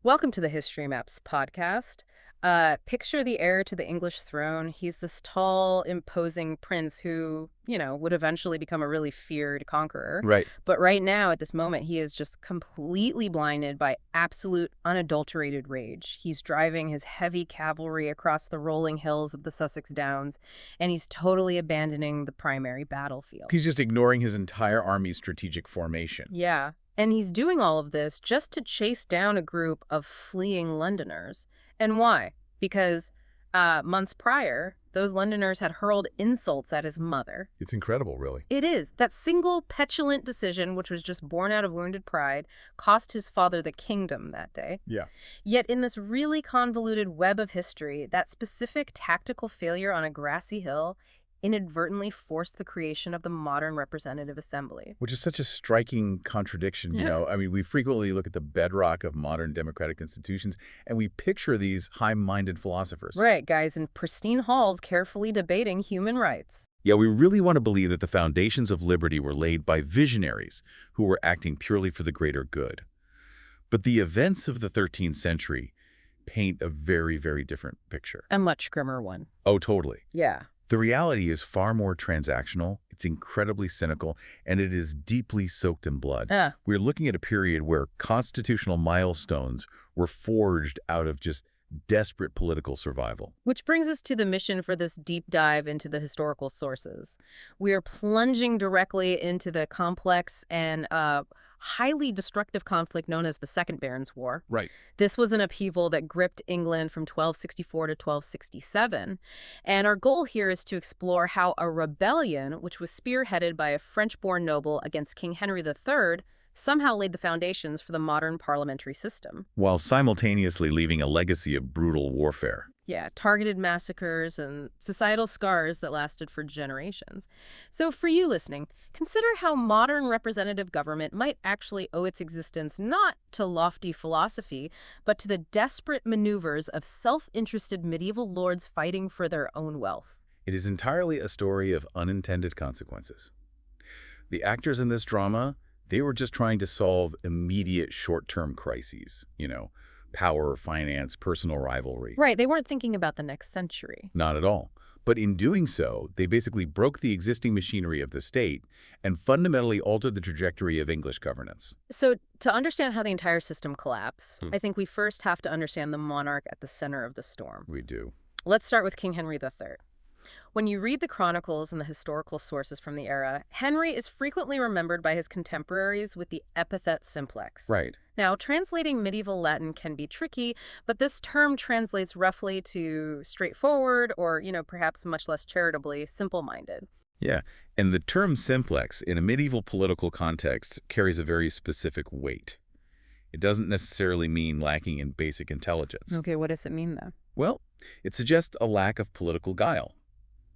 Welcome to the History Maps podcast. Picture the heir to the English throne. He's this tall, imposing prince who, would eventually become a really feared conqueror. Right. But right now, at this moment, he is just completely blinded by absolute, unadulterated rage. He's driving his heavy cavalry across the rolling hills of the Sussex Downs, and he's totally abandoning the primary battlefield. He's just ignoring his entire army's strategic formation. Yeah. And he's doing all of this just to chase down a group of fleeing Londoners. And why? Because months prior, those Londoners had hurled insults at his mother. It's incredible, really. It is. That single petulant decision, which was just born out of wounded pride, cost his father the kingdom that day. Yeah. Yet in this really convoluted web of history, that specific tactical failure on a grassy hill inadvertently forced the creation of the modern representative assembly. Which is such a striking contradiction, Yeah. I mean, we frequently look at the bedrock of modern democratic institutions, and we picture these high-minded philosophers. Right, guys in pristine halls carefully debating human rights. Yeah, we really want to believe that the foundations of liberty were laid by visionaries who were acting purely for the greater good. But the events of the 13th century paint a very, very different picture. A much grimmer one. Oh, totally. Yeah. The reality is far more transactional, it's incredibly cynical, and it is deeply soaked in blood. We're looking at a period where constitutional milestones were forged out of just desperate political survival. Which brings us to the mission for this deep dive into the historical sources. We are plunging directly into the complex and highly destructive conflict known as the Second Barons' War. Right. This was an upheaval that gripped England from 1264 to 1267. And our goal here is to explore how a rebellion, which was spearheaded by a French-born noble against King Henry III, somehow laid the foundations for the modern parliamentary system. While simultaneously leaving a legacy of brutal warfare. Yeah, targeted massacres and societal scars that lasted for generations. So for you listening, consider how modern representative government might actually owe its existence not to lofty philosophy, but to the desperate maneuvers of self-interested medieval lords fighting for their own wealth. It is entirely a story of unintended consequences. The actors in this drama, they were just trying to solve immediate short-term crises, power, finance, personal rivalry. Right, they weren't thinking about the next century. Not at all. But in doing so, they basically broke the existing machinery of the state and fundamentally altered the trajectory of English governance. So to understand how the entire system collapsed, I think we first have to understand the monarch at the center of the storm. We do. Let's start with King Henry III. When you read the chronicles and the historical sources from the era, Henry is frequently remembered by his contemporaries with the epithet simplex. Right. Now, translating medieval Latin can be tricky, but this term translates roughly to straightforward or, perhaps much less charitably, simple-minded. Yeah, and the term simplex in a medieval political context carries a very specific weight. It doesn't necessarily mean lacking in basic intelligence. Okay, what does it mean, though? Well, it suggests a lack of political guile,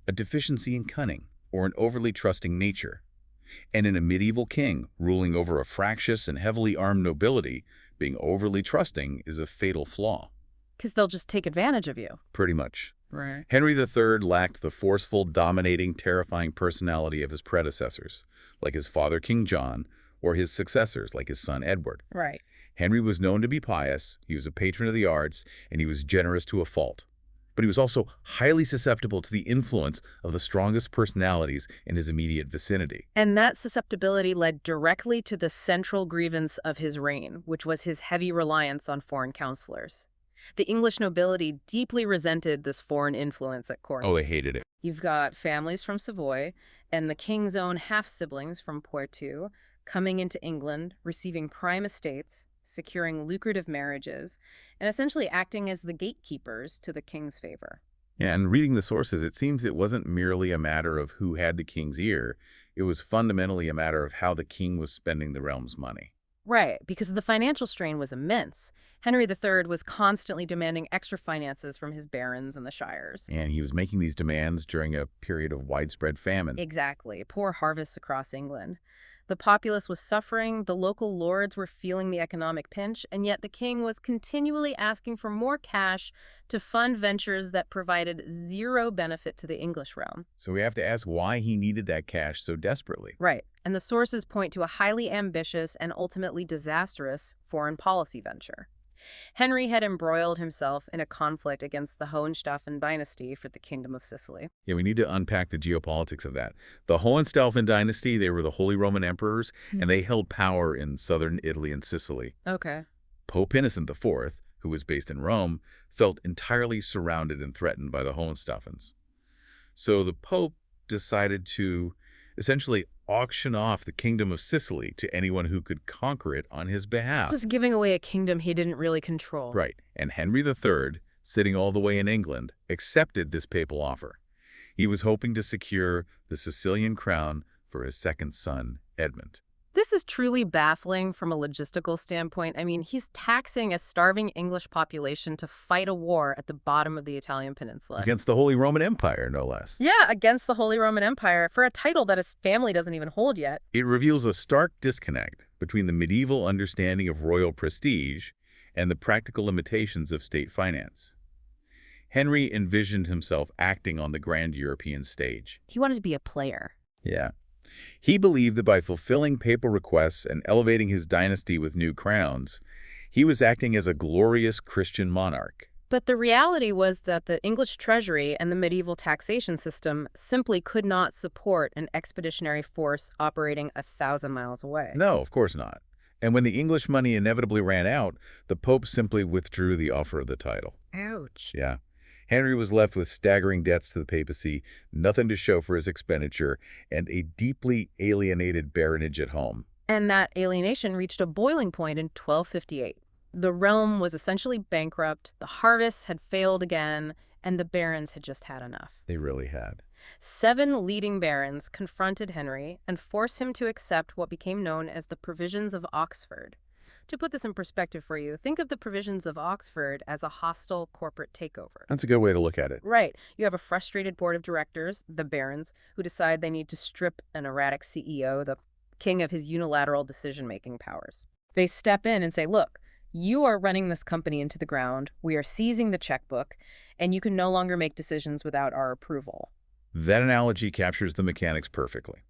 a deficiency in cunning, or an overly trusting nature. And in a medieval king ruling over a fractious and heavily armed nobility, being overly trusting is a fatal flaw. Because they'll just take advantage of you. Pretty much. Right. Henry III lacked the forceful, dominating, terrifying personality of his predecessors, like his father King John, or his successors, like his son Edward. Right. Henry was known to be pious, he was a patron of the arts, and he was generous to a fault. But he was also highly susceptible to the influence of the strongest personalities in his immediate vicinity. And that susceptibility led directly to the central grievance of his reign, which was his heavy reliance on foreign counselors. The English nobility deeply resented this foreign influence at court. Oh, they hated it. You've got families from Savoy and the king's own half-siblings from Poitou coming into England, receiving prime estates, securing lucrative marriages, and essentially acting as the gatekeepers to the king's favor. Yeah, and reading the sources, it seems it wasn't merely a matter of who had the king's ear. It was fundamentally a matter of how the king was spending the realm's money. Right, because the financial strain was immense. Henry III was constantly demanding extra finances from his barons and the shires. And he was making these demands during a period of widespread famine. Exactly, poor harvests across England. The populace was suffering, the local lords were feeling the economic pinch, and yet the king was continually asking for more cash to fund ventures that provided zero benefit to the English realm. So we have to ask why he needed that cash so desperately. Right, and the sources point to a highly ambitious and ultimately disastrous foreign policy venture. Henry had embroiled himself in a conflict against the Hohenstaufen dynasty for the Kingdom of Sicily. Yeah, we need to unpack the geopolitics of that. The Hohenstaufen dynasty, they were the Holy Roman Emperors, and they held power in southern Italy and Sicily. Okay. Pope Innocent IV, who was based in Rome, felt entirely surrounded and threatened by the Hohenstaufens. So the Pope decided to essentially auction off the Kingdom of Sicily to anyone who could conquer it on his behalf. Just giving away a kingdom he didn't really control. Right, and Henry III, sitting all the way in England, accepted this papal offer. He was hoping to secure the Sicilian crown for his second son, Edmund. This is truly baffling from a logistical standpoint. I mean, he's taxing a starving English population to fight a war at the bottom of the Italian peninsula. Against the Holy Roman Empire, no less. Yeah, against the Holy Roman Empire for a title that his family doesn't even hold yet. It reveals a stark disconnect between the medieval understanding of royal prestige and the practical limitations of state finance. Henry envisioned himself acting on the grand European stage. He wanted to be a player. Yeah. He believed that by fulfilling papal requests and elevating his dynasty with new crowns, he was acting as a glorious Christian monarch. But the reality was that the English treasury and the medieval taxation system simply could not support an expeditionary force operating 1,000 miles away. No, of course not. And when the English money inevitably ran out, the Pope simply withdrew the offer of the title. Ouch. Yeah. Henry was left with staggering debts to the papacy, nothing to show for his expenditure, and a deeply alienated baronage at home. And that alienation reached a boiling point in 1258. The realm was essentially bankrupt, the harvests had failed again, and the barons had just had enough. They really had. 7 leading barons confronted Henry and forced him to accept what became known as the Provisions of Oxford. To put this in perspective for you, think of the Provisions of Oxford as a hostile corporate takeover. That's a good way to look at it. Right. You have a frustrated board of directors, the barons, who decide they need to strip an erratic CEO, the king, of his unilateral decision-making powers. They step in and say, look, you are running this company into the ground, we are seizing the checkbook, and you can no longer make decisions without our approval. That analogy captures the mechanics perfectly.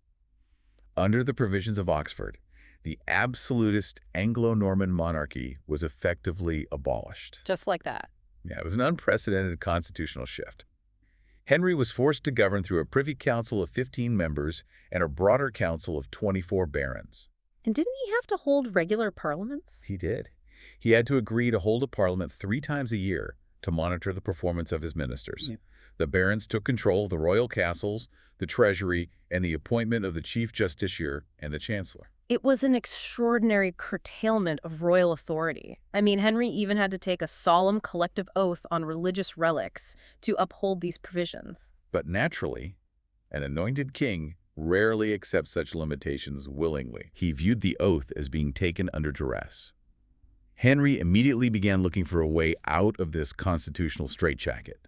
Under the Provisions of Oxford, the absolutist Anglo-Norman monarchy was effectively abolished. Just like that. Yeah, it was an unprecedented constitutional shift. Henry was forced to govern through a privy council of 15 members and a broader council of 24 barons. And didn't he have to hold regular parliaments? He did. He had to agree to hold a parliament 3 times a year to monitor the performance of his ministers. Yeah. The barons took control of the royal castles, the treasury, and the appointment of the chief justiciar and the chancellor. It was an extraordinary curtailment of royal authority. I mean, Henry even had to take a solemn collective oath on religious relics to uphold these provisions. But naturally, an anointed king rarely accepts such limitations willingly. He viewed the oath as being taken under duress. Henry immediately began looking for a way out of this constitutional straitjacket.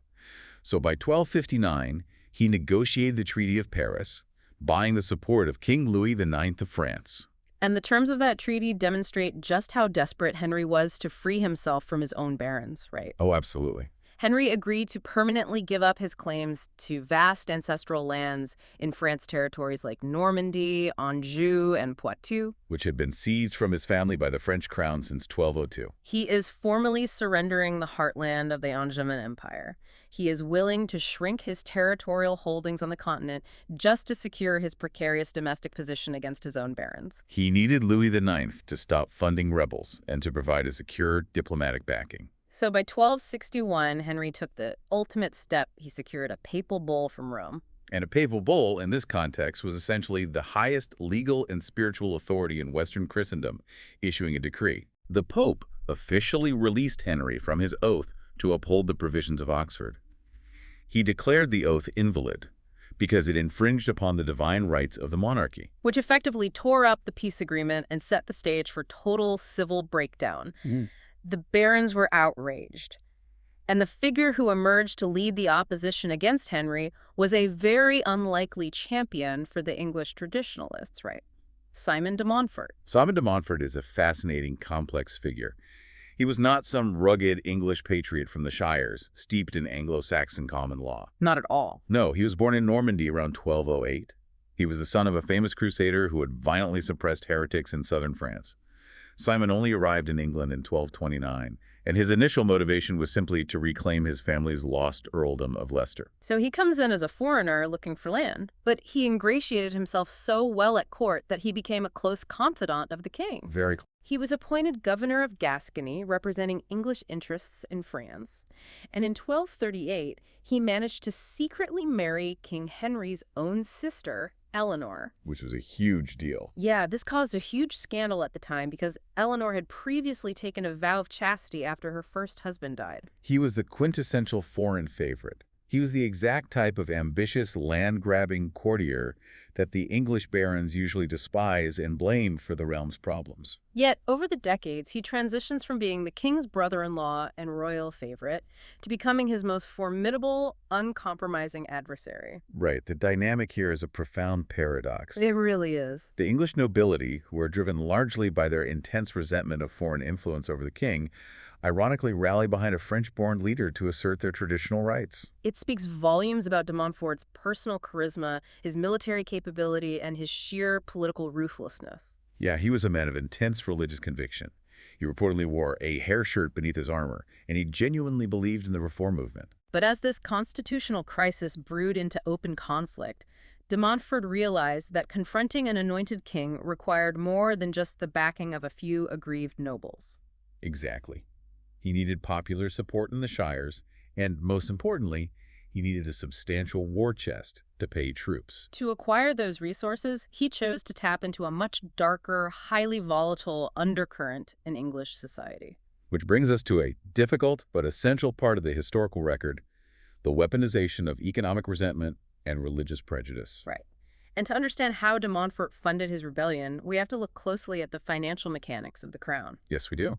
So by 1259, he negotiated the Treaty of Paris, buying the support of King Louis IX of France. And the terms of that treaty demonstrate just how desperate Henry was to free himself from his own barons, right? Oh, absolutely. Henry agreed to permanently give up his claims to vast ancestral lands in France's territories like Normandy, Anjou, and Poitou, Which had been seized from his family by the French crown since 1202. He is formally surrendering the heartland of the Angevin Empire. He is willing to shrink his territorial holdings on the continent just to secure his precarious domestic position against his own barons. He needed Louis IX to stop funding rebels and to provide a secure diplomatic backing. So by 1261, Henry took the ultimate step. He secured a papal bull from Rome. And a papal bull, in this context, was essentially the highest legal and spiritual authority in Western Christendom, issuing a decree. The Pope officially released Henry from his oath to uphold the Provisions of Oxford. He declared the oath invalid because it infringed upon the divine rights of the monarchy. Which effectively tore up the peace agreement and set the stage for total civil breakdown. The barons were outraged. And the figure who emerged to lead the opposition against Henry was a very unlikely champion for the English traditionalists, right? Simon de Montfort. Simon de Montfort is a fascinating, complex figure. He was not some rugged English patriot from the Shires, steeped in Anglo-Saxon common law. Not at all. No, he was born in Normandy around 1208. He was the son of a famous crusader who had violently suppressed heretics in southern France. Simon only arrived in England in 1229 And his initial motivation was simply to reclaim his family's lost earldom of Leicester. So he comes in as a foreigner looking for land, but he ingratiated himself so well at court that he became a close confidant of the king. Very He was appointed governor of Gascony, representing English interests in France. And in 1238, he managed to secretly marry King Henry's own sister, Eleanor. which was a huge deal. Yeah, this caused a huge scandal at the time because Eleanor had previously taken a vow of chastity after her first husband died. He was the quintessential foreign favorite. He was the exact type of ambitious, land-grabbing courtier that the English barons usually despise and blame for the realm's problems. Yet, over the decades, he transitions from being the king's brother-in-law and royal favorite to becoming his most formidable, uncompromising adversary. Right, the dynamic here is a profound paradox. It really is. The English nobility, who are driven largely by their intense resentment of foreign influence over the king, ironically rally behind a French-born leader to assert their traditional rights. It speaks volumes about de Montfort's personal charisma, his military capability, and his sheer political ruthlessness. Yeah, he was a man of intense religious conviction. He reportedly wore a hair shirt beneath his armor, and he genuinely believed in the reform movement. But as this constitutional crisis brewed into open conflict, de Montfort realized that confronting an anointed king required more than just the backing of a few aggrieved nobles. Exactly. He needed popular support in the shires, and most importantly, he needed a substantial war chest to pay troops. To acquire those resources, he chose to tap into a much darker, highly volatile undercurrent in English society. Which brings us to a difficult but essential part of the historical record, the weaponization of economic resentment and religious prejudice. Right. And to understand how de Montfort funded his rebellion, we have to look closely at the financial mechanics of the crown. Yes, we do.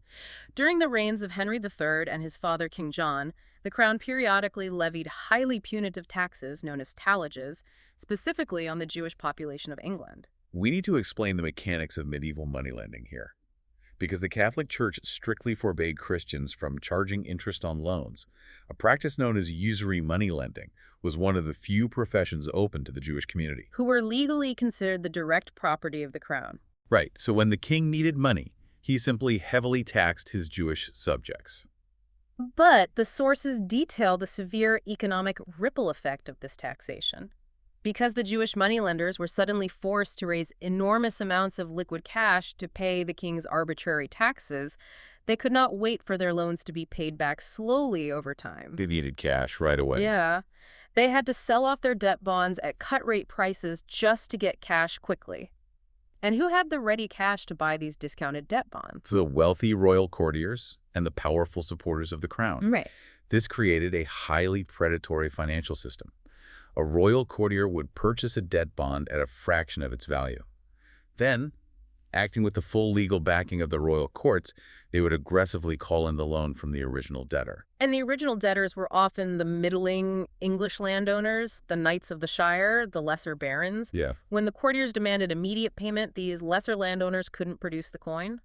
During the reigns of Henry III and his father King John, the crown periodically levied highly punitive taxes known as tallages, specifically on the Jewish population of England. We need to explain the mechanics of medieval moneylending here. Because the Catholic Church strictly forbade Christians from charging interest on loans, a practice known as usury moneylending was one of the few professions open to the Jewish community. Who were legally considered the direct property of the crown. Right, so when the king needed money, he simply heavily taxed his Jewish subjects. But the sources detail the severe economic ripple effect of this taxation. Because the Jewish moneylenders were suddenly forced to raise enormous amounts of liquid cash to pay the king's arbitrary taxes, they could not wait for their loans to be paid back slowly over time. They needed cash right away. Yeah. They had to sell off their debt bonds at cut-rate prices just to get cash quickly. And who had the ready cash to buy these discounted debt bonds? The wealthy royal courtiers and the powerful supporters of the crown. Right. This created a highly predatory financial system. A royal courtier would purchase a debt bond at a fraction of its value. Then, acting with the full legal backing of the royal courts, they would aggressively call in the loan from the original debtor. And the original debtors were often the middling English landowners, the knights of the shire, the lesser barons. Yeah. When the courtiers demanded immediate payment, these lesser landowners couldn't produce the coin.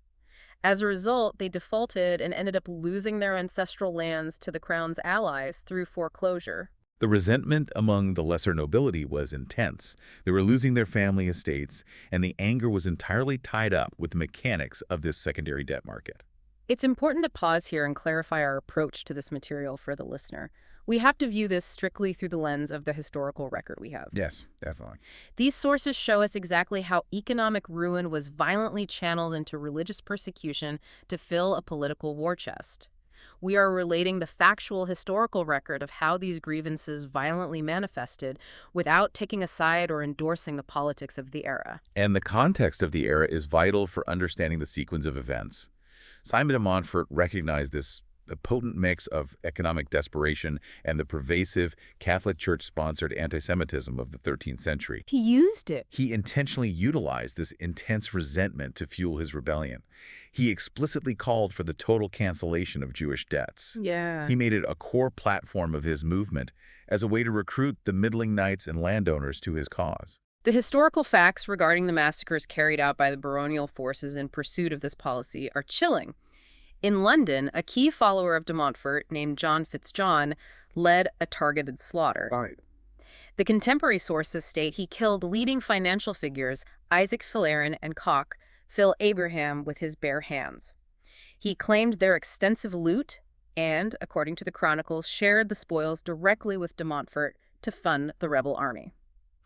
As a result, they defaulted and ended up losing their ancestral lands to the crown's allies through foreclosure. The resentment among the lesser nobility was intense. They were losing their family estates, and the anger was entirely tied up with the mechanics of this secondary debt market. It's important to pause here and clarify our approach to this material for the listener. We have to view this strictly through the lens of the historical record we have. Yes, definitely. These sources show us exactly how economic ruin was violently channeled into religious persecution to fill a political war chest. We are relating the factual historical record of how these grievances violently manifested without taking a side or endorsing the politics of the era. And the context of the era is vital for understanding the sequence of events. Simon de Montfort recognized this potent mix of economic desperation and the pervasive Catholic Church-sponsored anti-Semitism of the 13th century. He used it. He intentionally utilized this intense resentment to fuel his rebellion. He explicitly called for the total cancellation of Jewish debts. Yeah. He made it a core platform of his movement as a way to recruit the middling knights and landowners to his cause. The historical facts regarding the massacres carried out by the baronial forces in pursuit of this policy are chilling. In London, a key follower of de Montfort named John FitzJohn led a targeted slaughter. Right. The contemporary sources state he killed leading financial figures Isaac Philarin and Koch, Phil Abraham, with his bare hands. He claimed their extensive loot and, according to the chronicles, shared the spoils directly with de Montfort to fund the rebel army.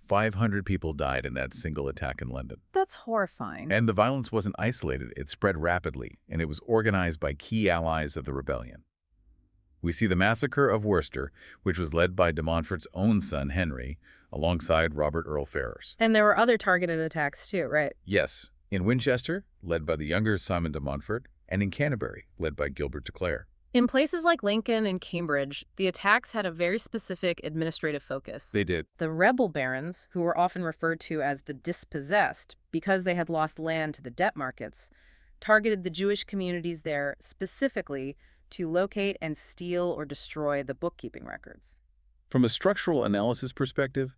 500 people died in that single attack in London. That's horrifying. And the violence wasn't isolated. It spread rapidly, and it was organized by key allies of the rebellion. We see the massacre of Worcester, which was led by de Montfort's own son, Henry, alongside Robert Earl Ferrers. And there were other targeted attacks too, right? Yes, in Winchester, led by the younger Simon de Montfort, and in Canterbury, led by Gilbert de Clare. In places like Lincoln and Cambridge, the attacks had a very specific administrative focus. They did. The rebel barons, who were often referred to as the dispossessed because they had lost land to the debt markets, targeted the Jewish communities there specifically to locate and steal or destroy the bookkeeping records. From a structural analysis perspective,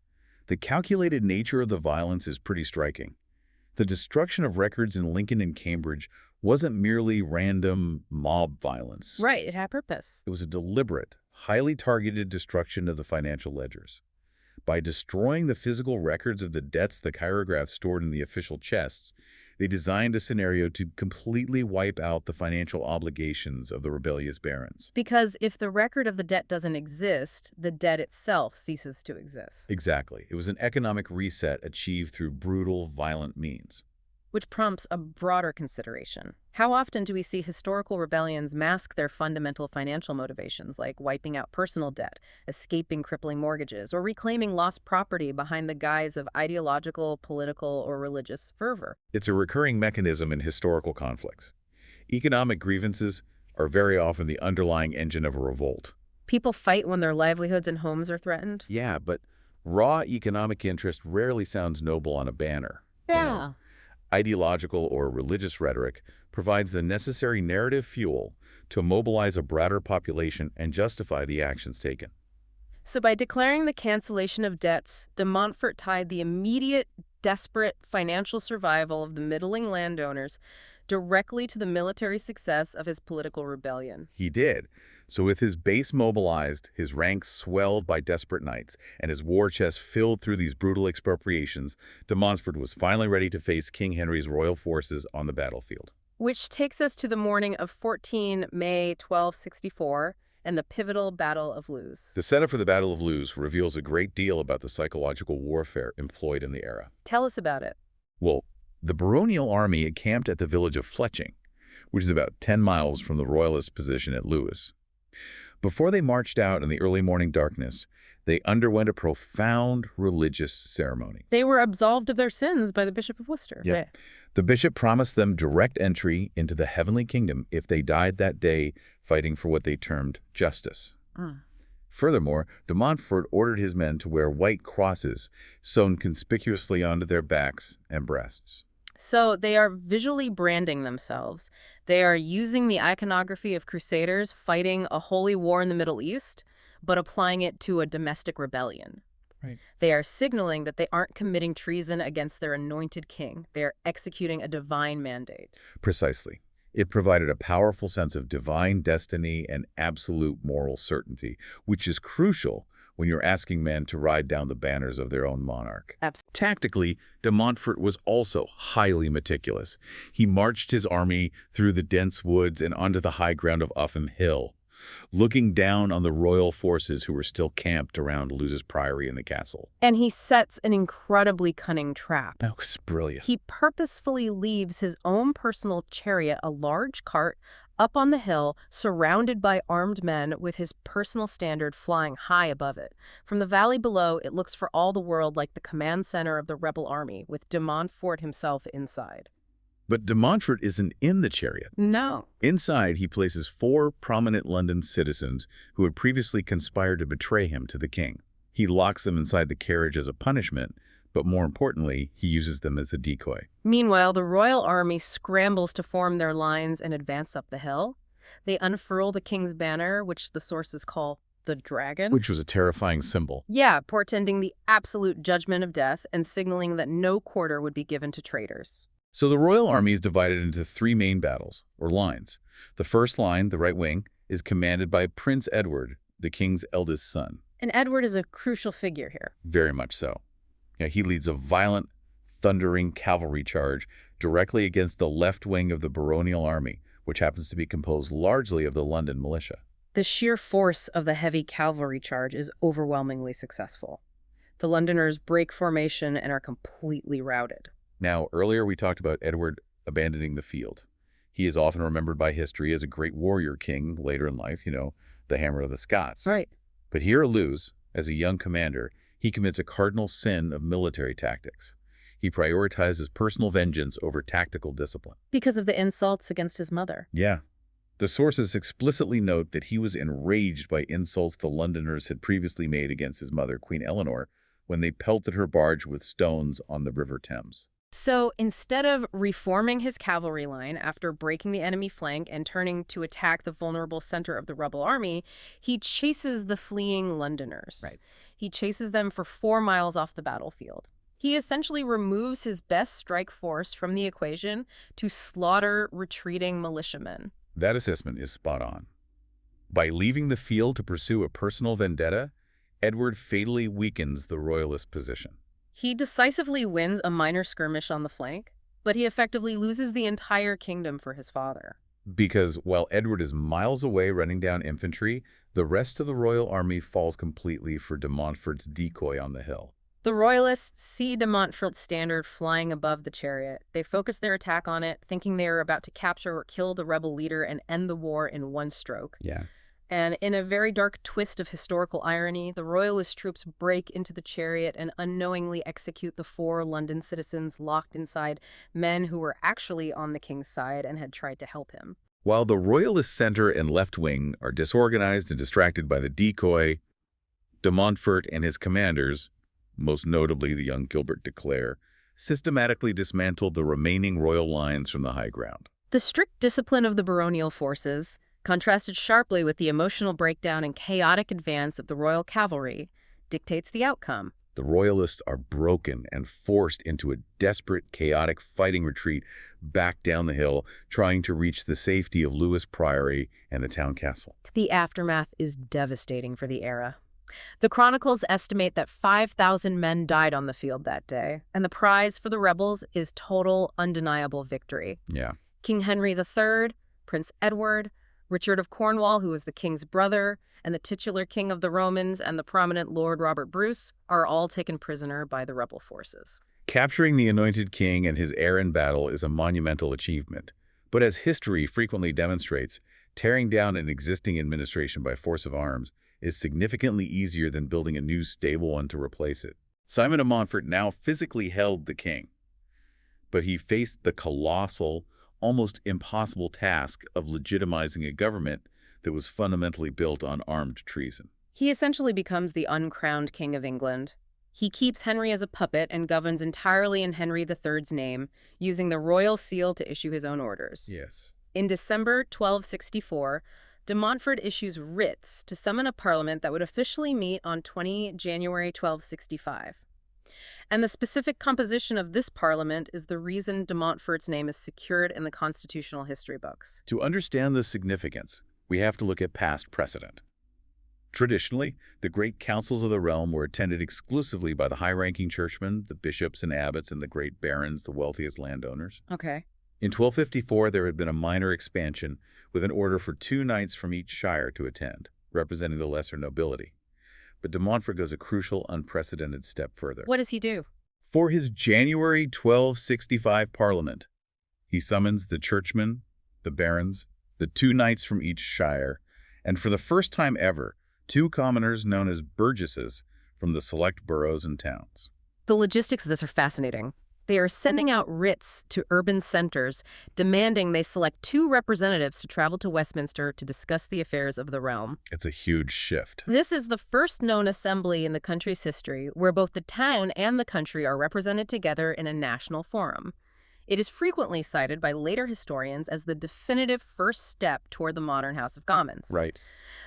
the calculated nature of the violence is pretty striking. The destruction of records in Lincoln and Cambridge wasn't merely random mob violence. Right, it had purpose. It was a deliberate, highly targeted destruction of the financial ledgers. By destroying the physical records of the debts the chirographs stored in the official chests, they designed a scenario to completely wipe out the financial obligations of the rebellious barons. Because if the record of the debt doesn't exist, the debt itself ceases to exist. Exactly. It was an economic reset achieved through brutal, violent means. Which prompts a broader consideration. How often do we see historical rebellions mask their fundamental financial motivations, like wiping out personal debt, escaping crippling mortgages, or reclaiming lost property behind the guise of ideological, political, or religious fervor? It's a recurring mechanism in historical conflicts. Economic grievances are very often the underlying engine of a revolt. People fight when their livelihoods and homes are threatened? Yeah, but raw economic interest rarely sounds noble on a banner. Yeah. Ideological or religious rhetoric provides the necessary narrative fuel to mobilize a broader population and justify the actions taken. So by declaring the cancellation of debts, de Montfort tied the immediate, desperate financial survival of the middling landowners directly to the military success of his political rebellion. He did. So with his base mobilized, his ranks swelled by desperate knights, and his war chest filled through these brutal expropriations, de Montfort was finally ready to face King Henry's royal forces on the battlefield. Which takes us to the morning of 14 May 1264 and the pivotal Battle of Lewes. The setup for the Battle of Lewes reveals a great deal about the psychological warfare employed in the era. Tell us about it. Well, the baronial army encamped at the village of Fletching, which is about 10 miles from the royalist position at Lewes. Before they marched out in the early morning darkness, they underwent a profound religious ceremony. They were absolved of their sins by the Bishop of Worcester. Yeah. Right. The bishop promised them direct entry into the heavenly kingdom if they died that day fighting for what they termed justice. Furthermore, de Montfort ordered his men to wear white crosses sewn conspicuously onto their backs and breasts. So they are visually branding themselves. They are using the iconography of crusaders fighting a holy war in the Middle East, but applying it to a domestic rebellion. Right. They are signaling that they aren't committing treason against their anointed king. They are executing a divine mandate. Precisely. It provided a powerful sense of divine destiny and absolute moral certainty, which is crucial when you're asking men to ride down the banners of their own monarch. Tactically, de Montfort was also highly meticulous. He marched his army through the dense woods and onto the high ground of Upham Hill, looking down on the royal forces who were still camped around Lewes Priory in the castle. And he sets an incredibly cunning trap. That was brilliant. He purposefully leaves his own personal chariot, a large cart, up on the hill, surrounded by armed men with his personal standard flying high above it. From the valley below, it looks for all the world like the command center of the rebel army, with de Montfort himself inside. But de Montfort isn't in the chariot. No. Inside, he places 4 prominent London citizens who had previously conspired to betray him to the king. He locks them inside the carriage as a punishment, but more importantly, he uses them as a decoy. Meanwhile, the royal army scrambles to form their lines and advance up the hill. They unfurl the king's banner, which the sources call the dragon. Which was a terrifying symbol. Yeah, portending the absolute judgment of death and signaling that no quarter would be given to traitors. So the royal army is divided into 3 main battles, or lines. The first line, the right wing, is commanded by Prince Edward, the king's eldest son. And Edward is a crucial figure here. Very much so. He leads a violent, thundering cavalry charge directly against the left wing of the baronial army, which happens to be composed largely of the London militia. The sheer force of the heavy cavalry charge is overwhelmingly successful. The Londoners break formation and are completely routed. Now, earlier we talked about Edward abandoning the field. He is often remembered by history as a great warrior king later in life, the Hammer of the Scots. Right. But here at Lewes, as a young commander, he commits a cardinal sin of military tactics. He prioritizes personal vengeance over tactical discipline. Because of the insults against his mother. Yeah. The sources explicitly note that he was enraged by insults the Londoners had previously made against his mother, Queen Eleanor, when they pelted her barge with stones on the River Thames. So instead of reforming his cavalry line after breaking the enemy flank and turning to attack the vulnerable center of the rebel army, he chases the fleeing Londoners. Right. He chases them for 4 miles off the battlefield. He essentially removes his best strike force from the equation to slaughter retreating militiamen. That assessment is spot on. By leaving the field to pursue a personal vendetta, Edward fatally weakens the royalist position. He decisively wins a minor skirmish on the flank, but he effectively loses the entire kingdom for his father. Because while Edward is miles away running down infantry, the rest of the royal army falls completely for de Montfort's decoy on the hill. The royalists see de Montfort's standard flying above the chariot. They focus their attack on it, thinking they are about to capture or kill the rebel leader and end the war in one stroke. Yeah. And in a very dark twist of historical irony, the royalist troops break into the chariot and unknowingly execute the 4 London citizens locked inside, men who were actually on the king's side and had tried to help him. While the royalist center and left wing are disorganized and distracted by the decoy, de Montfort and his commanders, most notably the young Gilbert de Clare, systematically dismantled the remaining royal lines from the high ground. The strict discipline of the baronial forces, contrasted sharply with the emotional breakdown and chaotic advance of the royal cavalry, dictates the outcome. The royalists are broken and forced into a desperate, chaotic fighting retreat back down the hill, trying to reach the safety of Lewes Priory and the town castle. The aftermath is devastating for the era. The chronicles estimate that 5,000 men died on the field that day, and the prize for the rebels is total, undeniable victory. Yeah. King Henry III, Prince Edward, Richard of Cornwall, who was the king's brother, and the titular king of the Romans, and the prominent Lord Robert Bruce are all taken prisoner by the rebel forces. Capturing the anointed king and his heir in battle is a monumental achievement. But as history frequently demonstrates, tearing down an existing administration by force of arms is significantly easier than building a new stable one to replace it. Simon de Montfort now physically held the king, but he faced the colossal, almost impossible task of legitimizing a government that was fundamentally built on armed treason. He essentially becomes the uncrowned king of England. He keeps Henry as a puppet and governs entirely in Henry III's name, using the royal seal to issue his own orders. Yes. In December 1264, de Montfort issues writs to summon a parliament that would officially meet on 20 January 1265. And the specific composition of this parliament is the reason de Montfort's name is secured in the constitutional history books. To understand the significance, we have to look at past precedent. Traditionally, the great councils of the realm were attended exclusively by the high-ranking churchmen, the bishops and abbots, and the great barons, the wealthiest landowners. Okay. In 1254, there had been a minor expansion with an order for 2 knights from each shire to attend, representing the lesser nobility. But de Montfort goes a crucial, unprecedented step further. What does he do? For his January 1265 parliament, he summons the churchmen, the barons, the 2 knights from each shire, and for the first time ever, 2 commoners known as burgesses from the select boroughs and towns. The logistics of this are fascinating. They are sending out writs to urban centers, demanding they select 2 representatives to travel to Westminster to discuss the affairs of the realm. It's a huge shift. This is the first known assembly in the country's history where both the town and the country are represented together in a national forum. It is frequently cited by later historians as the definitive first step toward the modern House of Commons. Right.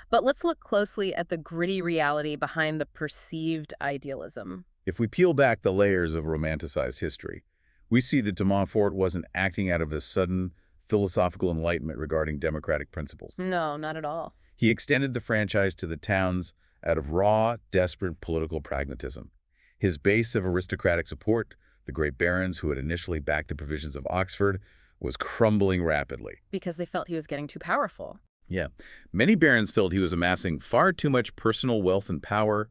But let's look closely at the gritty reality behind the perceived idealism. If we peel back the layers of romanticized history, we see that de Montfort wasn't acting out of a sudden philosophical enlightenment regarding democratic principles. No, not at all. He extended the franchise to the towns out of raw, desperate political pragmatism. His base of aristocratic support, the great barons who had initially backed the provisions of Oxford, was crumbling rapidly. because they felt he was getting too powerful. Yeah, many barons felt he was amassing far too much personal wealth and power,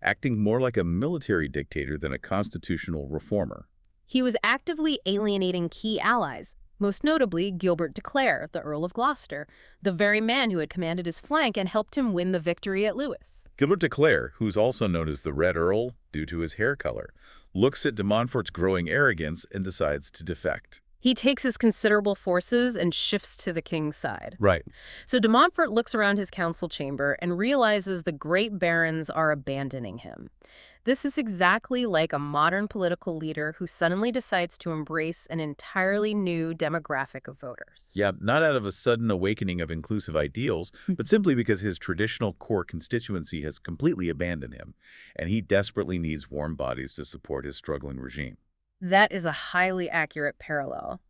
acting more like a military dictator than a constitutional reformer. He was actively alienating key allies, most notably Gilbert de Clare, the Earl of Gloucester, the very man who had commanded his flank and helped him win the victory at Lewes. Gilbert de Clare, who's also known as the Red Earl due to his hair color, looks at de Montfort's growing arrogance and decides to defect. He takes his considerable forces and shifts to the king's side. Right. So de Montfort looks around his council chamber and realizes the great barons are abandoning him. This is exactly like a modern political leader who suddenly decides to embrace an entirely new demographic of voters. Yeah, not out of a sudden awakening of inclusive ideals, but simply because his traditional core constituency has completely abandoned him, and he desperately needs warm bodies to support his struggling regime. That is a highly accurate parallel.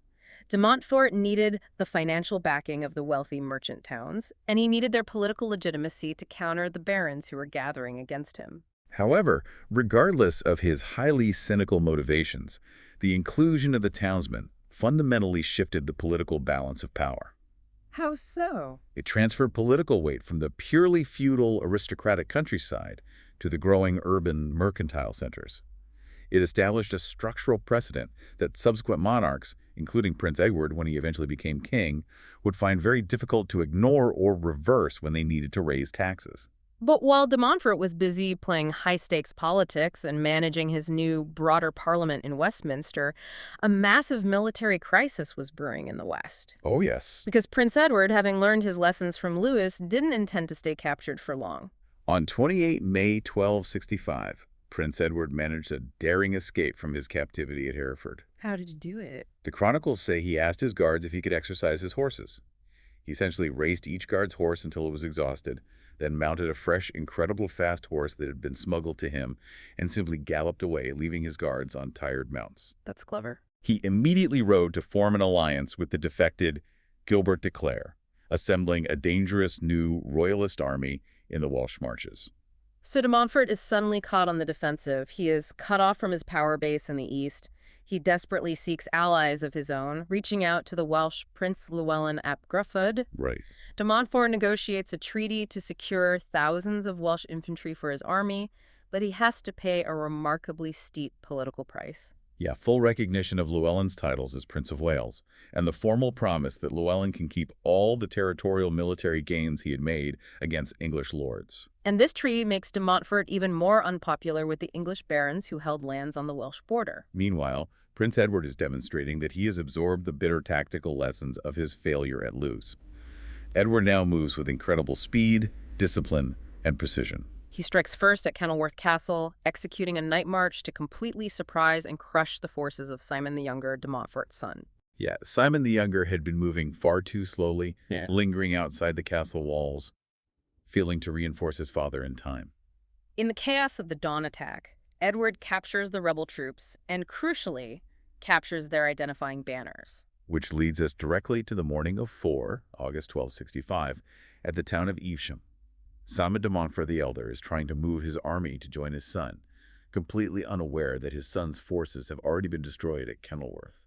De Montfort needed the financial backing of the wealthy merchant towns, and he needed their political legitimacy to counter the barons who were gathering against him. However, regardless of his highly cynical motivations, the inclusion of the townsmen fundamentally shifted the political balance of power. How so? It transferred political weight from the purely feudal aristocratic countryside to the growing urban mercantile centers. It established a structural precedent that subsequent monarchs, including Prince Edward when he eventually became king, would find very difficult to ignore or reverse when they needed to raise taxes. But while de Montfort was busy playing high-stakes politics and managing his new, broader parliament in Westminster, a massive military crisis was brewing in the West. Oh, yes. Because Prince Edward, having learned his lessons from Lewis, didn't intend to stay captured for long. On 28 May 1265, Prince Edward managed a daring escape from his captivity at Hereford. How did he do it? The chronicles say he asked his guards if he could exercise his horses. He essentially raced each guard's horse until it was exhausted, then mounted a fresh, incredibly fast horse that had been smuggled to him, and simply galloped away, leaving his guards on tired mounts. That's clever. He immediately rode to form an alliance with the defected Gilbert de Clare, assembling a dangerous new royalist army in the Welsh marches. So de Montfort is suddenly caught on the defensive. He is cut off from his power base in the east. He desperately seeks allies of his own, reaching out to the Welsh Prince Llewellyn ap Gruffudd. Right. De Montfort negotiates a treaty to secure thousands of Welsh infantry for his army, but he has to pay a remarkably steep political price. Yeah, full recognition of Llewellyn's titles as Prince of Wales, and the formal promise that Llewellyn can keep all the territorial military gains he had made against English lords. And this treaty makes de Montfort even more unpopular with the English barons who held lands on the Welsh border. Meanwhile, Prince Edward is demonstrating that he has absorbed the bitter tactical lessons of his failure at Lewes. Edward now moves with incredible speed, discipline, and precision. He strikes first at Kenilworth Castle, executing a night march to completely surprise and crush the forces of Simon the Younger, de Montfort's son. Yeah, Simon the Younger had been moving far too slowly, lingering outside the castle walls, failing to reinforce his father in time. In the chaos of the dawn attack, Edward captures the rebel troops and, crucially, captures their identifying banners. Which leads us directly to the morning of August 1265, at the town of Evesham. Simon de Montfort the Elder is trying to move his army to join his son, completely unaware that his son's forces have already been destroyed at Kenilworth.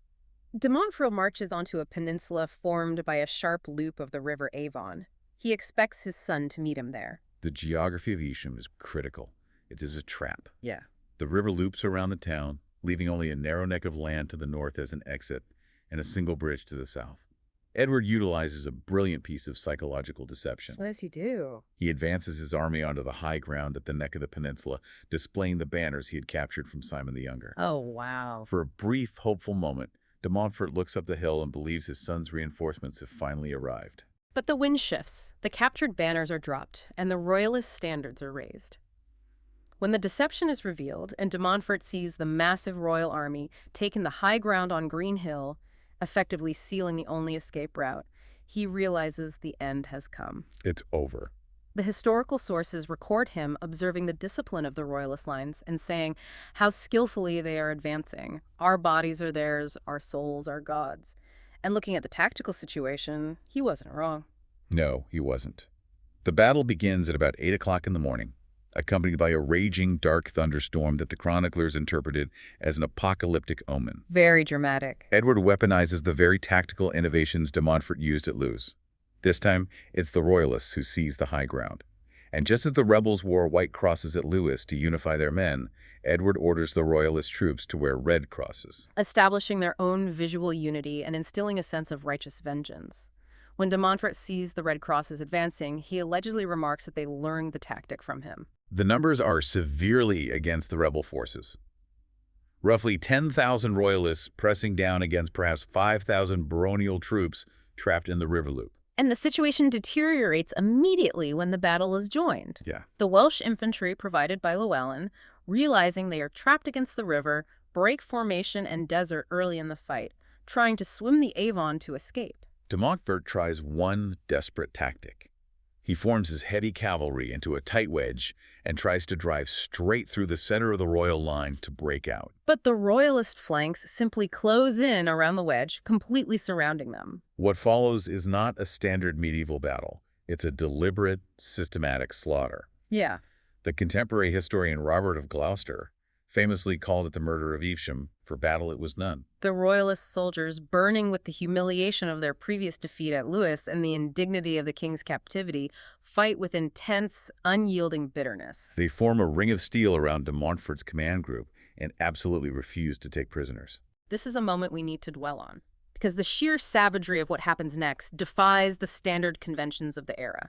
De Montfort marches onto a peninsula formed by a sharp loop of the River Avon. He expects his son to meet him there. The geography of Evesham is critical. It is a trap. Yeah. The river loops around the town, leaving only a narrow neck of land to the north as an exit, and a single bridge to the south. Edward utilizes a brilliant piece of psychological deception. So as you do. He advances his army onto the high ground at the neck of the peninsula, displaying the banners he had captured from Simon the Younger. Oh, wow. For a brief, hopeful moment, de Montfort looks up the hill and believes his son's reinforcements have finally arrived. But the wind shifts, the captured banners are dropped, and the royalist standards are raised. When the deception is revealed and de Montfort sees the massive royal army taking the high ground on Green Hill, effectively sealing the only escape route, he realizes the end has come. It's over. The historical sources record him observing the discipline of the royalist lines and saying how skillfully they are advancing. Our bodies are theirs, our souls are God's. And looking at the tactical situation, he wasn't wrong. No, he wasn't. The battle begins at about 8 o'clock in the morning. accompanied by a raging dark thunderstorm that the chroniclers interpreted as an apocalyptic omen. Very dramatic. Edward weaponizes the very tactical innovations de Montfort used at Lewes. This time, it's the Royalists who seize the high ground. And just as the rebels wore white crosses at Lewes to unify their men, Edward orders the Royalist troops to wear red crosses. Establishing their own visual unity and instilling a sense of righteous vengeance. When de Montfort sees the Red Crosses advancing, he allegedly remarks that they learned the tactic from him. The numbers are severely against the rebel forces. Roughly 10,000 Royalists pressing down against perhaps 5,000 baronial troops trapped in the river loop. And the situation deteriorates immediately when the battle is joined. Yeah. The Welsh infantry provided by Llewellyn, realizing they are trapped against the river, break formation and desert early in the fight, trying to swim the Avon to escape. De Montfort tries one desperate tactic. He forms his heavy cavalry into a tight wedge and tries to drive straight through the center of the royal line to break out. But the Royalist flanks simply close in around the wedge, completely surrounding them. What follows is not a standard medieval battle. It's a deliberate, systematic slaughter. Yeah. The contemporary historian Robert of Gloucester famously called it the murder of Evesham. For battle it was none. The Royalist soldiers, burning with the humiliation of their previous defeat at Lewes and the indignity of the king's captivity, fight with intense, unyielding bitterness. They form a ring of steel around de Montfort's command group and absolutely refuse to take prisoners. This is a moment we need to dwell on, because the sheer savagery of what happens next defies the standard conventions of the era.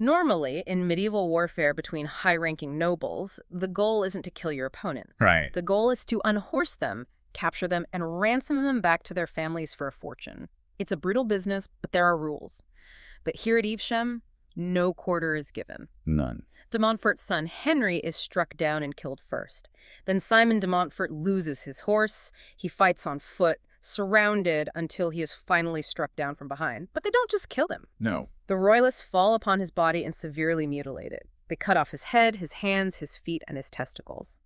Normally, in medieval warfare between high-ranking nobles, the goal isn't to kill your opponent. Right. The goal is to unhorse them, capture them, and ransom them back to their families for a fortune. It's a brutal business, but there are rules. But here at Evesham, no quarter is given. None. De Montfort's son Henry is struck down and killed first. Then Simon de Montfort loses his horse. He fights on foot, surrounded until he is finally struck down from behind. But they don't just kill him. No. The Royalists fall upon his body and severely mutilate it. They cut off his head, his hands, his feet, and his testicles.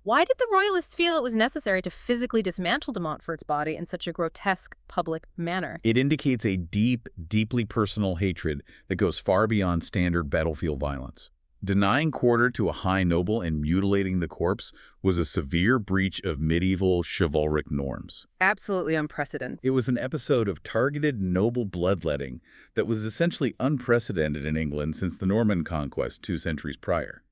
Why did the Royalists feel it was necessary to physically dismantle de Montfort's body in such a grotesque public manner? It indicates a deep, deeply personal hatred that goes far beyond standard battlefield violence. Denying quarter to a high noble and mutilating the corpse was a severe breach of medieval chivalric norms. Absolutely unprecedented. It was an episode of targeted noble bloodletting that was essentially unprecedented in England since the Norman conquest 2 centuries prior.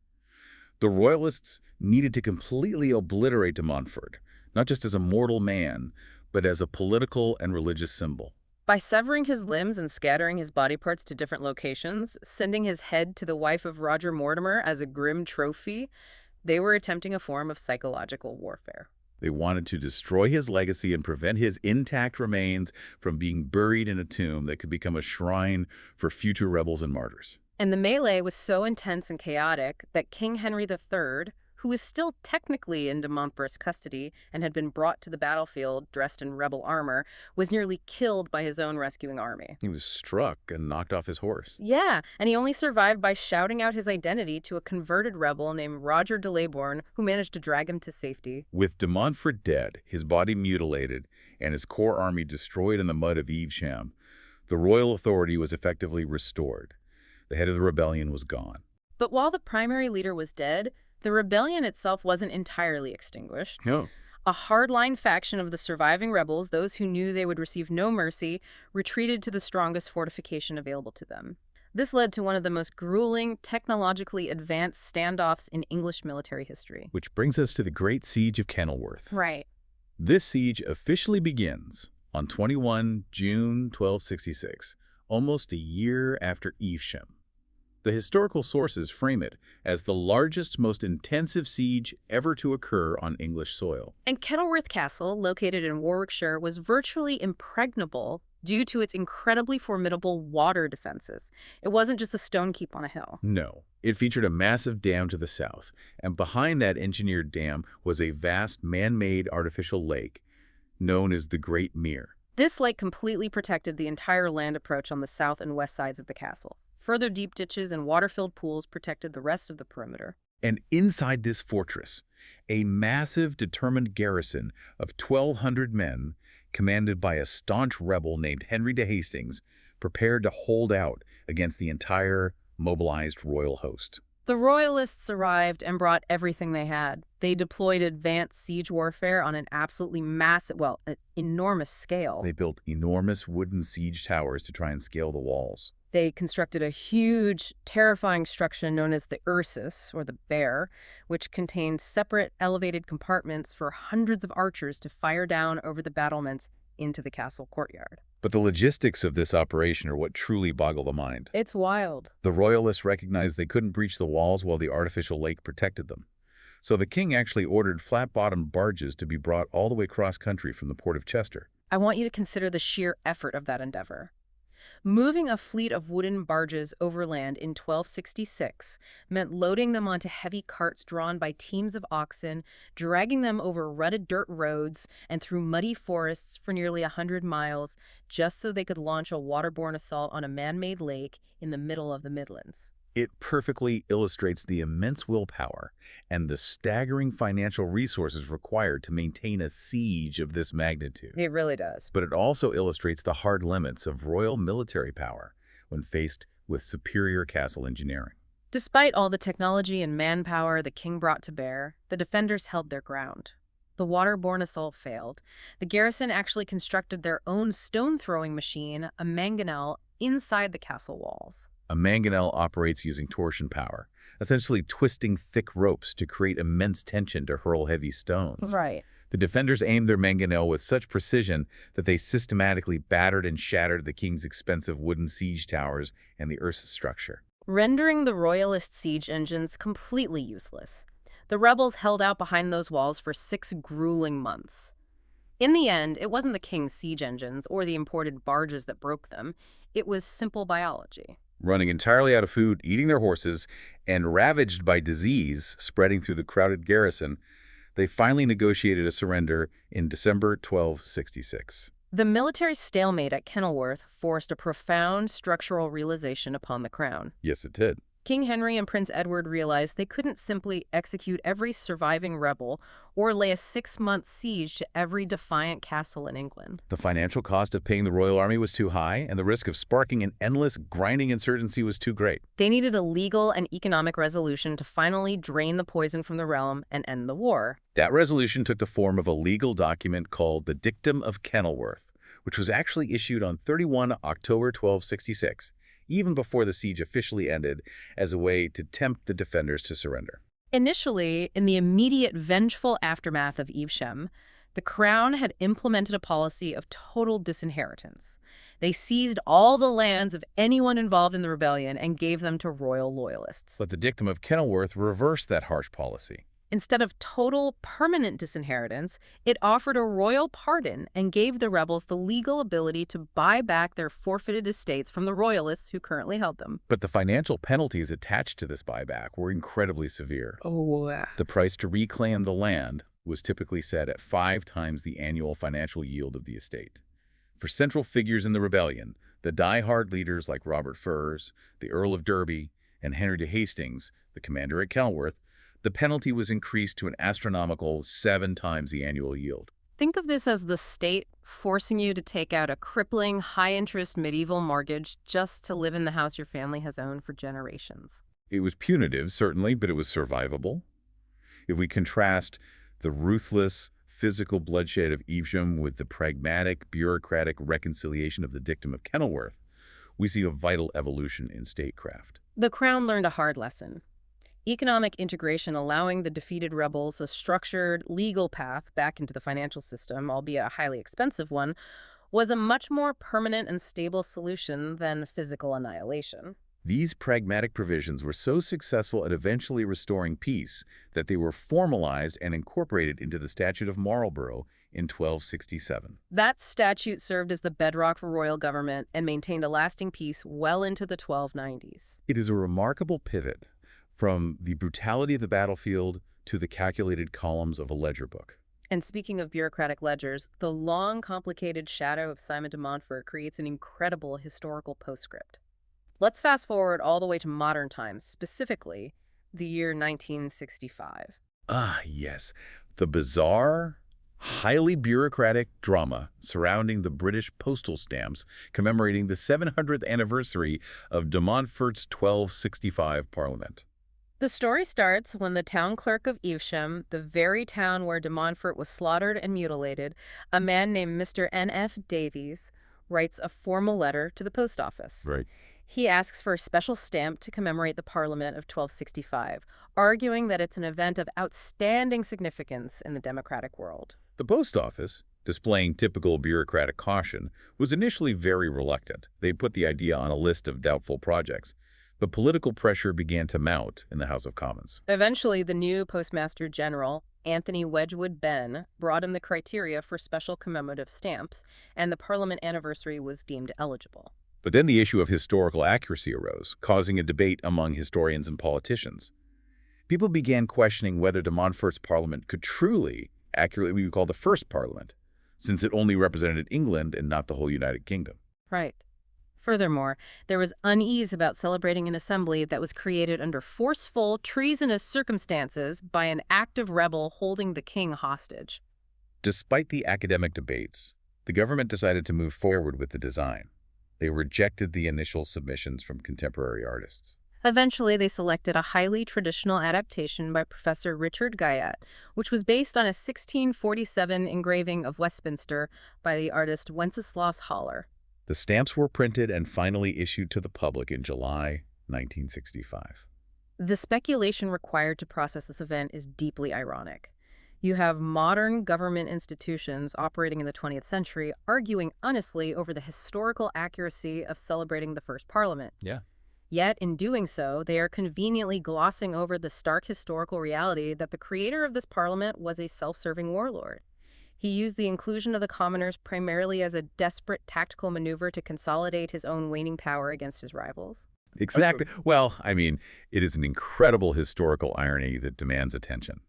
The Royalists needed to completely obliterate de Montfort, not just as a mortal man, but as a political and religious symbol. By severing his limbs and scattering his body parts to different locations, sending his head to the wife of Roger Mortimer as a grim trophy, they were attempting a form of psychological warfare. They wanted to destroy his legacy and prevent his intact remains from being buried in a tomb that could become a shrine for future rebels and martyrs. And the melee was so intense and chaotic that King Henry III, who was still technically in de Montfort's custody and had been brought to the battlefield dressed in rebel armor, was nearly killed by his own rescuing army. He was struck and knocked off his horse. Yeah, and he only survived by shouting out his identity to a converted rebel named Roger de Leybourne, who managed to drag him to safety. With de Montfort dead, his body mutilated, and his core army destroyed in the mud of Evesham, the royal authority was effectively restored. The head of the rebellion was gone. But while the primary leader was dead, the rebellion itself wasn't entirely extinguished. No. A hardline faction of the surviving rebels, those who knew they would receive no mercy, retreated to the strongest fortification available to them. This led to one of the most grueling, technologically advanced standoffs in English military history. Which brings us to the Great Siege of Kenilworth. Right. This siege officially begins on 21 June 1266, almost a year after Evesham. The historical sources frame it as the largest, most intensive siege ever to occur on English soil. And Kenilworth Castle, located in Warwickshire, was virtually impregnable due to its incredibly formidable water defenses. It wasn't just a stone keep on a hill. No, it featured a massive dam to the south, and behind that engineered dam was a vast man-made artificial lake known as the Great Mere. This lake completely protected the entire land approach on the south and west sides of the castle. Further deep ditches and water-filled pools protected the rest of the perimeter. And inside this fortress, a massive, determined garrison of 1,200 men, commanded by a staunch rebel named Henry de Hastings, prepared to hold out against the entire mobilized royal host. The Royalists arrived and brought everything they had. They deployed advanced siege warfare on an absolutely massive, well, an enormous scale. They built enormous wooden siege towers to try and scale the walls. They constructed a huge, terrifying structure known as the Ursus, or the Bear, which contained separate elevated compartments for hundreds of archers to fire down over the battlements into the castle courtyard. But the logistics of this operation are what truly boggle the mind. It's wild. The Royalists recognized they couldn't breach the walls while the artificial lake protected them. So the king actually ordered flat-bottomed barges to be brought all the way cross-country from the port of Chester. I want you to consider the sheer effort of that endeavor. Moving a fleet of wooden barges overland in 1266 meant loading them onto heavy carts drawn by teams of oxen, dragging them over rutted dirt roads and through muddy forests for nearly 100 miles, just so they could launch a waterborne assault on a man-made lake in the middle of the Midlands. It perfectly illustrates the immense willpower and the staggering financial resources required to maintain a siege of this magnitude. It really does. But it also illustrates the hard limits of royal military power when faced with superior castle engineering. Despite all the technology and manpower the king brought to bear, the defenders held their ground. The waterborne assault failed. The garrison actually constructed their own stone-throwing machine, a mangonel, inside the castle walls. A mangonel operates using torsion power, essentially twisting thick ropes to create immense tension to hurl heavy stones. Right. The defenders aimed their mangonel with such precision that they systematically battered and shattered the king's expensive wooden siege towers and the Ursus structure, Rendering the royalist siege engines completely useless. The rebels held out behind those walls for 6 grueling months. In the end, it wasn't the king's siege engines or the imported barges that broke them. It was simple biology. running entirely out of food, eating their horses, and ravaged by disease spreading through the crowded garrison. They finally negotiated a surrender in December 1266. The military stalemate at Kenilworth forced a profound structural realization upon the crown. Yes, it did. King Henry and Prince Edward realized they couldn't simply execute every surviving rebel or lay a 6-month siege to every defiant castle in England. The financial cost of paying the royal army was too high, and the risk of sparking an endless, grinding insurgency was too great. They needed a legal and economic resolution to finally drain the poison from the realm and end the war. That resolution took the form of a legal document called the Dictum of Kenilworth, which was actually issued on 31 October 1266. Even before the siege officially ended, as a way to tempt the defenders to surrender. Initially, in the immediate vengeful aftermath of Evesham, the crown had implemented a policy of total disinheritance. They seized all the lands of anyone involved in the rebellion and gave them to royal loyalists. But the Dictum of Kenilworth reversed that harsh policy. Instead of total, permanent disinheritance, it offered a royal pardon and gave the rebels the legal ability to buy back their forfeited estates from the royalists who currently held them. But the financial penalties attached to this buyback were incredibly severe. The price to reclaim the land was typically set at 5 times the annual financial yield of the estate. For central figures in the rebellion, the die-hard leaders like Robert Furze, the Earl of Derby, and Henry de Hastings, the commander at Kenilworth, the penalty was increased to an astronomical 7 times the annual yield. Think of this as the state forcing you to take out a crippling, high-interest medieval mortgage just to live in the house your family has owned for generations. It was punitive, certainly, but it was survivable. If we contrast the ruthless, physical bloodshed of Evesham with the pragmatic, bureaucratic reconciliation of the Dictum of Kenilworth, we see a vital evolution in statecraft. The crown learned a hard lesson. Economic integration allowing the defeated rebels a structured, legal path back into the financial system, albeit a highly expensive one, was a much more permanent and stable solution than physical annihilation. These pragmatic provisions were so successful at eventually restoring peace that they were formalized and incorporated into the Statute of Marlborough in 1267. That statute served as the bedrock for royal government and maintained a lasting peace well into the 1290s. It is a remarkable pivot from the brutality of the battlefield to the calculated columns of a ledger book. And speaking of bureaucratic ledgers, the long, complicated shadow of Simon de Montfort creates an incredible historical postscript. Let's fast forward all the way to modern times, specifically the year 1965. Ah, yes. The bizarre, highly bureaucratic drama surrounding the British postal stamps commemorating the 700th anniversary of de Montfort's 1265 Parliament. The story starts when the town clerk of Evesham, the very town where de Montfort was slaughtered and mutilated, a man named Mr. N.F. Davies, writes a formal letter to the post office. Right. He asks for a special stamp to commemorate the Parliament of 1265, arguing that it's an event of outstanding significance in the democratic world. The post office, displaying typical bureaucratic caution, was initially very reluctant. They put the idea on a list of doubtful projects, but political pressure began to mount in the House of Commons. Eventually, the new Postmaster General, Anthony Wedgwood Benn, brought in the criteria for special commemorative stamps, and the Parliament anniversary was deemed eligible. But then the issue of historical accuracy arose, causing a debate among historians and politicians. People began questioning whether de Montfort's Parliament could truly accurately be called the first Parliament, since it only represented England and not the whole United Kingdom. Right. Furthermore, there was unease about celebrating an assembly that was created under forceful, treasonous circumstances by an active rebel holding the king hostage. Despite the academic debates, the government decided to move forward with the design. They rejected the initial submissions from contemporary artists. Eventually, they selected a highly traditional adaptation by Professor Richard Guyot, which was based on a 1647 engraving of Westminster by the artist Wenceslaus Haller. The stamps were printed and finally issued to the public in July 1965. The speculation required to process this event is deeply ironic. You have modern government institutions operating in the 20th century arguing honestly over the historical accuracy of celebrating the first Parliament. Yeah. Yet, in doing so, they are conveniently glossing over the stark historical reality that the creator of this Parliament was a self-serving warlord. He used the inclusion of the commoners primarily as a desperate tactical maneuver to consolidate his own waning power against his rivals. Exactly. Well, I mean, it is an incredible historical irony that demands attention.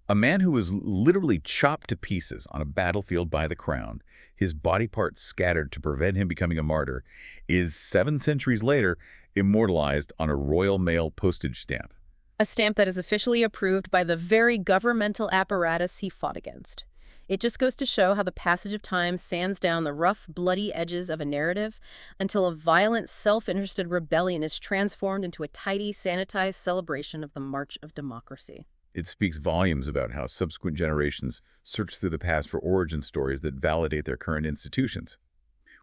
A man who was literally chopped to pieces on a battlefield by the crown, his body parts scattered to prevent him becoming a martyr, is 7 centuries later immortalized on a Royal Mail postage stamp. A stamp that is officially approved by the very governmental apparatus he fought against. It just goes to show how the passage of time sands down the rough, bloody edges of a narrative until a violent, self-interested rebellion is transformed into a tidy, sanitized celebration of the march of democracy. It speaks volumes about how subsequent generations search through the past for origin stories that validate their current institutions.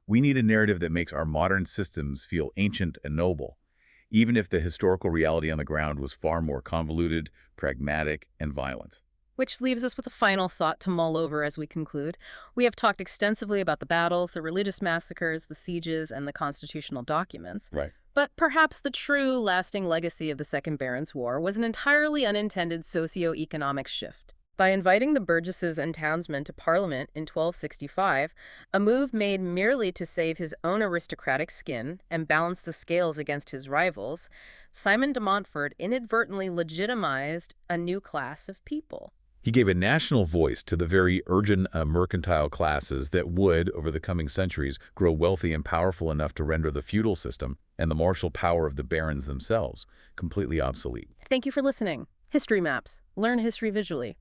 We need a narrative that makes our modern systems feel ancient and noble, even if the historical reality on the ground was far more convoluted, pragmatic, and violent. Which leaves us with a final thought to mull over as we conclude. We have talked extensively about the battles, the religious massacres, the sieges, and the constitutional documents. Right. But perhaps the true lasting legacy of the Second Barons' War was an entirely unintended socio-economic shift. By inviting the burgesses and townsmen to Parliament in 1265, a move made merely to save his own aristocratic skin and balance the scales against his rivals, Simon de Montfort inadvertently legitimized a new class of people. He gave a national voice to the very urgent mercantile classes that would, over the coming centuries, grow wealthy and powerful enough to render the feudal system and the martial power of the barons themselves completely obsolete. Thank you for listening. History Maps. Learn history visually.